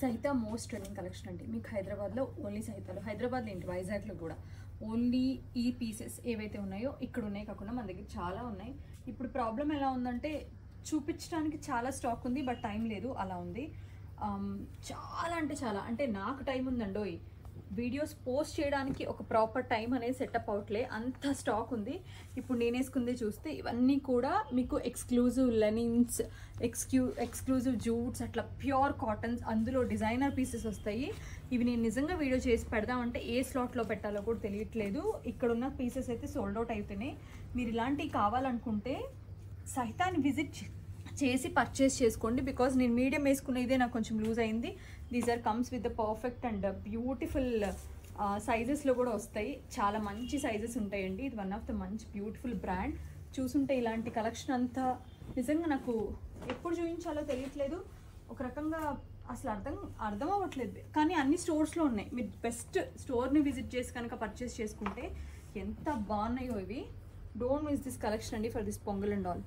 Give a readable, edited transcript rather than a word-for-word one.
సహిత most trending collection అండి. మీకు హైదరాబాద్లో ఓన్లీ సహితాలు, హైదరాబాద్లో ఏంటి వైజాగ్లో కూడా ఓన్లీ ఈ పీసెస్ ఏవైతే ఉన్నాయో ఇక్కడ ఉన్నాయి, కాకుండా మన దగ్గర చాలా ఉన్నాయి. ఇప్పుడు ప్రాబ్లం ఎలా ఉందంటే చూపించడానికి చాలా స్టాక్ ఉంది, బట్ టైం లేదు, అలా ఉంది. చాలా అంటే చాలా, అంటే నాకు టైం ఉందండోయ్, వీడియోస్ పోస్ట్ చేయడానికి ఒక ప్రాపర్ టైం అనేది సెటప్ అవుట్లే, అంత స్టాక్ ఉంది. ఇప్పుడు నేను వేసుకుంది చూస్తే ఇవన్నీ కూడా మీకు ఎక్స్క్లూజివ్ లెనిన్స్, ఎక్స్క్లూజివ్ జూట్స్, అట్లా ప్యూర్ కాటన్స్, అందులో డిజైనర్ పీసెస్ వస్తాయి. ఇవి నేను నిజంగా వీడియో చేసి పెడదామంటే ఏ స్లాట్లో పెట్టాలో కూడా తెలియట్లేదు. ఇక్కడున్న పీసెస్ అయితే సోల్డ్ అవుట్ అయిపోయినాయి. మీరు ఇలాంటివి కావాలనుకుంటే సహితాన్ని విజిట్ చేసి పర్చేస్ చేసుకోండి. బికాజ్ నేను మీడియం వేసుకున్న ఇదే నాకు కొంచెం లూజ్ అయింది. These are comes with the perfect and beautiful సైజెస్లో కూడా వస్తాయి. చాలా మంచి సైజెస్ ఉంటాయండి. ఇది వన్ ఆఫ్ ద మంచి బ్యూటిఫుల్ బ్రాండ్. చూసుంటే ఇలాంటి కలెక్షన్ అంతా నిజంగా నాకు ఎప్పుడు చూపించాలో తెలియట్లేదు. ఒక రకంగా అసలు అర్థం అవ్వట్లేదు, కానీ అన్ని స్టోర్స్లో ఉన్నాయి. మీరు బెస్ట్ స్టోర్ని విజిట్ చేసి కనుక పర్చేస్ చేసుకుంటే ఎంత బాగున్నాయో ఇవి. డోంట్ మిస్ దిస్ కలెక్షన్ అండి for this pongal and all.